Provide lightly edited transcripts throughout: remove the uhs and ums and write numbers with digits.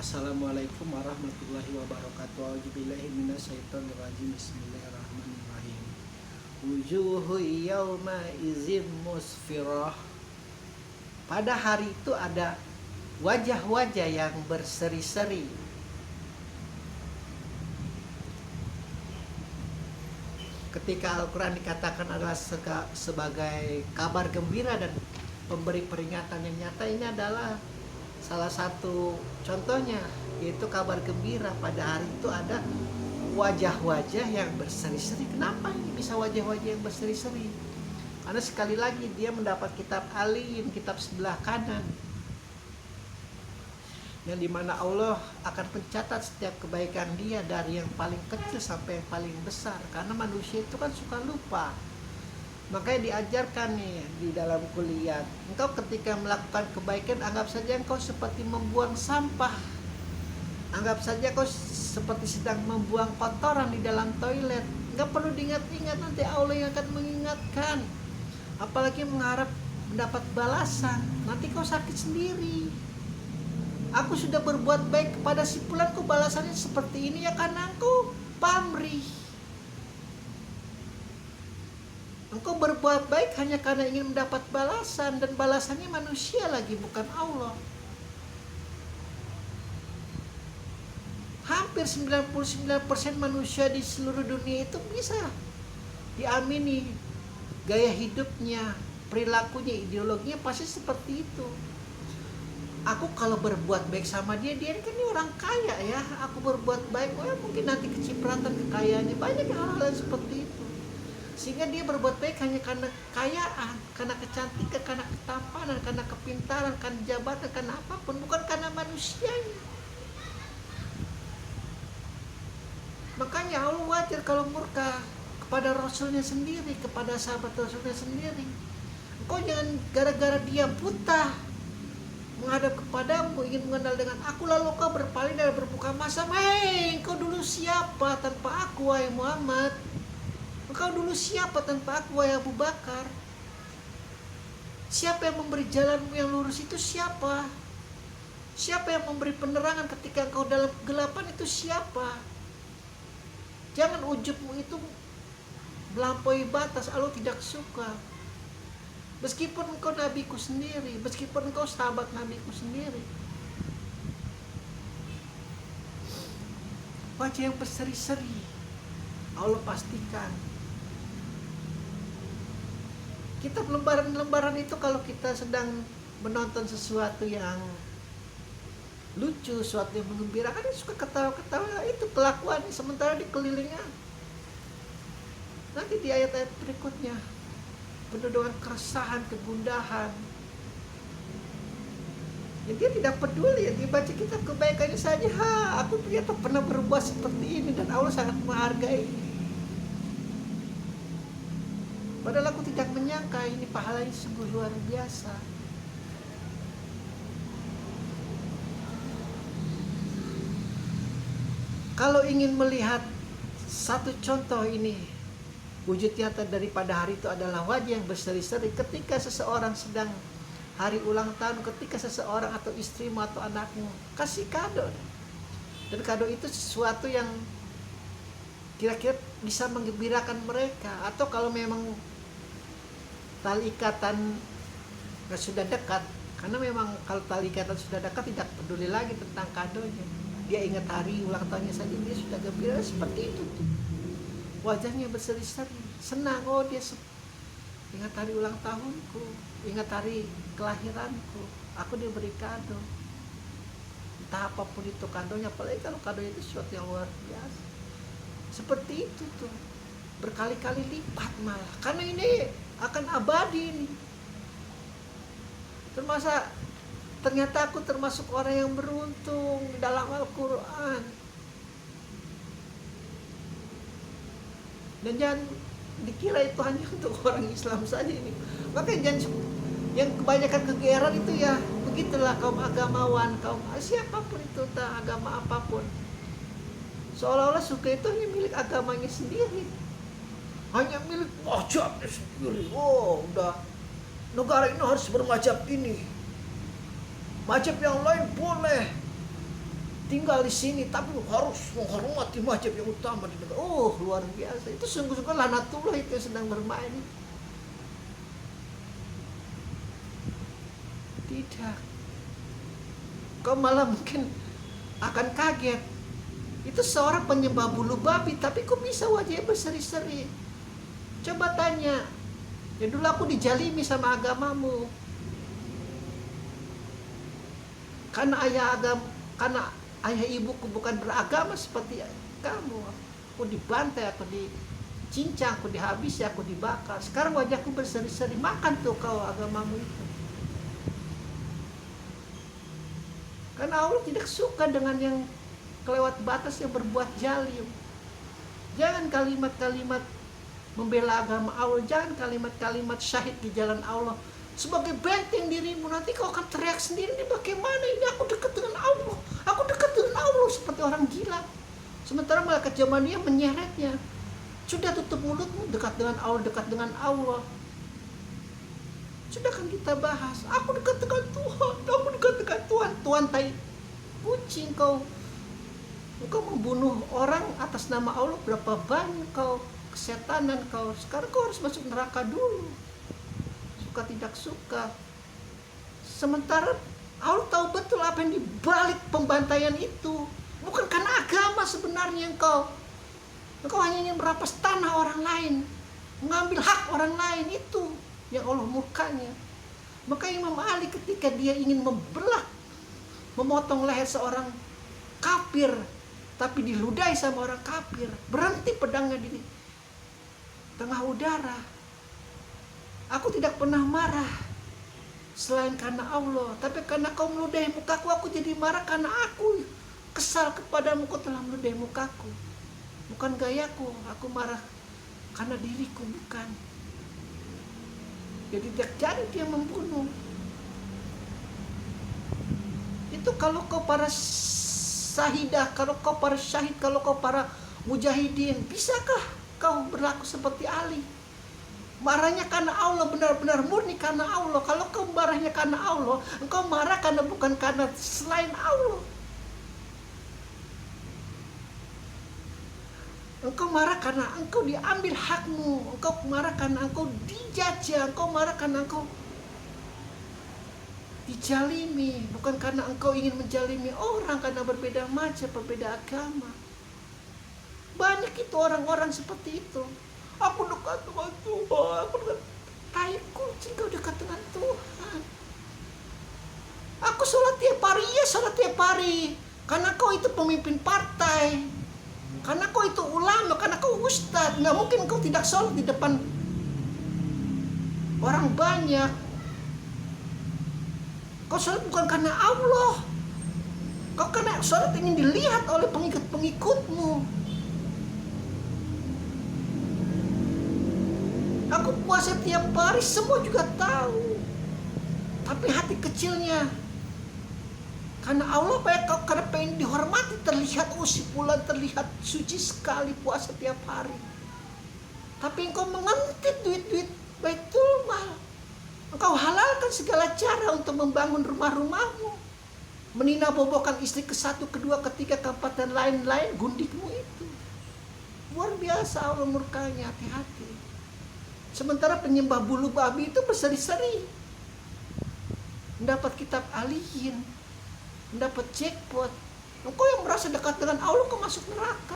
Assalamualaikum warahmatullahi wabarakatuh. A'udzubillahi minasyaitonirrajim. Bismillahirrahmanirrahim. Wujuhu yauma izin musfirah. Pada hari itu ada wajah-wajah yang berseri-seri. Ketika Al-Quran dikatakan adalah sebagai kabar gembira dan pemberi peringatan yang nyata, ini adalah salah satu contohnya, yaitu kabar gembira. Pada hari itu ada wajah-wajah yang berseri-seri. Kenapa ini bisa wajah-wajah yang berseri-seri? Karena sekali lagi dia mendapat kitab aliyun, kitab sebelah kanan, yang dimana Allah akan mencatat setiap kebaikan dia dari yang paling kecil sampai yang paling besar. Karena manusia itu kan suka lupa. Makanya diajarkan nih di dalam kuliah, engkau ketika melakukan kebaikan, anggap saja engkau seperti membuang sampah. Anggap saja kau seperti sedang membuang kotoran di dalam toilet. Enggak perlu diingat-ingat, nanti Allah yang akan mengingatkan. Apalagi mengharap mendapat balasan, nanti kau sakit sendiri. Aku sudah berbuat baik kepada si fulan, kok balasannya seperti ini, ya karena engkau pamrih. Engkau berbuat baik hanya karena ingin mendapat balasan, dan balasannya manusia lagi, bukan Allah. Hampir 99% manusia di seluruh dunia itu bisa diamini gaya hidupnya, perilakunya, ideologinya pasti seperti itu. Aku kalau berbuat baik sama dia kan ini orang kaya ya, aku berbuat baik, oh ya mungkin nanti kecipratan kekayaannya. Banyak hal-hal seperti itu. Sehingga dia berbuat baik hanya karena kekayaan, karena kecantikan, karena ketampanan, karena kepintaran, karena jabatan, karena apapun, bukan karena manusianya. Makanya Allah wajar kalau murka kepada Rasulnya sendiri, kepada sahabat Rasulnya sendiri. Engkau jangan gara-gara dia buta menghadap kepadamu, ingin mengenal dengan aku, lalu kau berpaling dan berbuka masa. Engkau dulu siapa tanpa aku, wahai Muhammad? Engkau dulu siapa tanpa aku, wahai Abu Bakar? Siapa yang memberi jalanmu yang lurus itu siapa? Siapa yang memberi penerangan ketika engkau dalam kegelapan itu siapa? Jangan ujubmu itu melampaui batas, Allah tidak suka. Meskipun engkau nabiku sendiri, meskipun engkau sahabat nabiku sendiri. Wajah yang berseri-seri Allah pastikan. Kitab lembaran-lembaran itu kalau kita sedang menonton sesuatu yang lucu, sesuatu yang menggembirakan, suka ketawa-ketawa, itu kelakuannya. Sementara di kelilingnya nanti di ayat-ayat berikutnya penuh dengan keresahan, kegundahan. Ya, dia tidak peduli, ya dia baca kitab kebaikannya saja. Aku ternyata pernah berbuat seperti ini dan Allah sangat menghargai. Padahal aku tidak menyangka ini pahalanya sungguh luar biasa. Kalau ingin melihat satu contoh ini, wujud nyata daripada hari itu adalah wajah yang berseri-seri ketika seseorang sedang hari ulang tahun, ketika seseorang atau istrimu atau anakmu kasih kado. Dan kado itu sesuatu yang kira-kira bisa menggembirakan mereka. Atau kalau memang tali ikatan sudah dekat, karena memang kalau tali ikatan sudah dekat tidak peduli lagi tentang kadonya. Dia ingat hari ulang tahunnya saja dia sudah gembira. Seperti itu tuh. Wajahnya berseri-seri, senang. Oh, dia ingat hari ulang tahunku, ingat hari kelahiranku, aku diberi kado. Entah apapun itu kadonya, apalagi kalau kadonya itu sesuatu yang luar biasa. Seperti itu tuh, berkali-kali lipat malah, karena ini akan abadi ini. Ternyata aku termasuk orang yang beruntung dalam Al-Quran. Dan jangan dikira itu hanya untuk orang Islam saja ini. Makanya jangan, yang kebanyakan kegeeran itu ya begitulah kaum agamawan, kaum siapapun itu, entah agama apapun. Seolah-olah suka itu hanya milik agamanya sendiri, hanya milik mazhabnya sendiri. Oh, udah negara ini harus bermazhab ini, mazhab yang lain boleh. tinggal di sini tapi harus menghormati mazhab yang utama di negara. Oh, luar biasa. Itu sungguh-sungguh lanatullah itu yang sedang bermain. Tidak. Kau malah mungkin akan kaget. Itu seorang penyembah bulu babi, tapi kok bisa wajahnya berseri-seri? Coba tanya. Ya dulu aku dijalimi sama agamamu. Karena ayah ibuku bukan beragama seperti kamu. Aku dibantai, aku dicincang, aku dihabisi, aku dibakar. Sekarang wajahku berseri-seri. Makan tuh kau agamamu itu. Karena Allah tidak suka dengan yang kelewat batas, yang berbuat zalim. Jangan kalimat-kalimat membela agama Allah, jangan kalimat-kalimat syahid di jalan Allah sebagai benteng dirimu. Nanti kau akan teriak sendiri, ini bagaimana ini, aku dekat dengan Allah, aku dekat dengan Allah, seperti orang gila. Sementara malaikat Jamaniyah menyeretnya. Sudah, tutup mulutmu, dekat dengan Allah, dekat dengan Allah. Sudah kan kita bahas, aku dekat dengan Tuhan, aku dekat dengan Tuhan. Tuhan tai kucing kau. Engkau membunuh orang atas nama Allah, berapa banyak kau kesetanan kau. Sekarang kau harus masuk neraka dulu. Suka tidak suka. Sementara Allah tahu betul apa yang dibalik pembantaian itu. Bukan karena agama sebenarnya engkau. Engkau hanya ingin merampas tanah orang lain, mengambil hak orang lain, itu yang Allah murkanya. Maka Imam Ali ketika dia ingin memotong leher seorang kafir, tapi diludahi sama orang kafir, berhenti pedangnya di tengah udara. Aku tidak pernah marah selain karena Allah, tapi karena kau meludahi mukaku, aku jadi marah karena aku kesal kepadamu, kau telah meludahi mukaku. Bukan gayaku, aku marah karena diriku, bukan. Jadi tidak jadi dia membunuh. Itu kalau kau para syahidah, kalau kau para syahid, kalau kau para mujahidin, bisakah kau berlaku seperti Ali? Marahnya karena Allah, benar-benar murni karena Allah. Kalau kau marahnya karena Allah, engkau marah karena bukan karena selain Allah. Engkau marah karena engkau diambil hakmu, engkau marah karena engkau dijajah, engkau marah karena engkau dijalimi, bukan karena engkau ingin menjalimi orang karena berbeda mazhab, berbeda agama. Banyak itu orang-orang seperti itu. Aku dekat dengan Tuhan, aku dekat. Tai kucing, kau dekat dengan Tuhan. Aku sholat tiap hari, ya sholat tiap hari. Karena kau itu pemimpin partai, karena kau itu ulama, karena kau ustadz. Nggak mungkin kau tidak sholat di depan orang banyak. Kau sholat bukan karena Allah. Kau karena sholat ingin dilihat oleh pengikut-pengikutmu. Aku puasa tiap hari, semua juga tahu. Tapi hati kecilnya, karena Allah karena pengen dihormati, terlihat si bulan terlihat suci sekali, puasa tiap hari. Tapi engkau mengentit duit-duit Baitul Mal. Engkau halalkan segala cara untuk membangun rumah-rumahmu, meninabobokan istri ke-1, ke-2, ke-3, ke-4 dan lain-lain, gundikmu itu. Luar biasa Allah murkanya, hati-hati. Sementara penyembah bulu babi itu berseri-seri, mendapat kitab alihin, mendapat jackpot. Engkau yang merasa dekat dengan Allah, kau masuk neraka.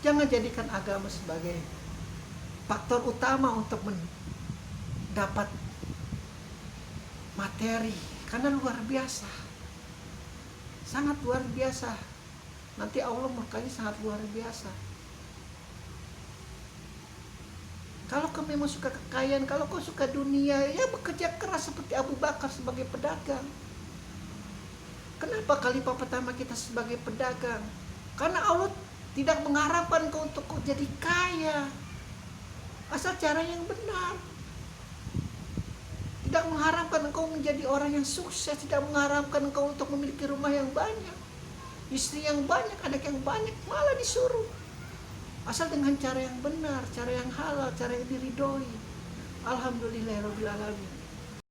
Jangan jadikan agama sebagai faktor utama untuk mendapat materi, karena luar biasa, sangat luar biasa. Nanti Allah murkanya sangat luar biasa. Kalau kau memang suka kekayaan, kalau kau suka dunia, ya bekerja keras seperti Abu Bakar sebagai pedagang. Kenapa khalifah pertama kita sebagai pedagang? Karena Allah tidak mengharapkan kau untuk kau jadi kaya, asal cara yang benar. Tidak mengharapkan engkau menjadi orang yang sukses, tidak mengharapkan engkau untuk memiliki rumah yang banyak, istri yang banyak, anak yang banyak, malah disuruh asal dengan cara yang benar, cara yang halal, cara yang diridhoi. Alhamdulillahirabbil alamin.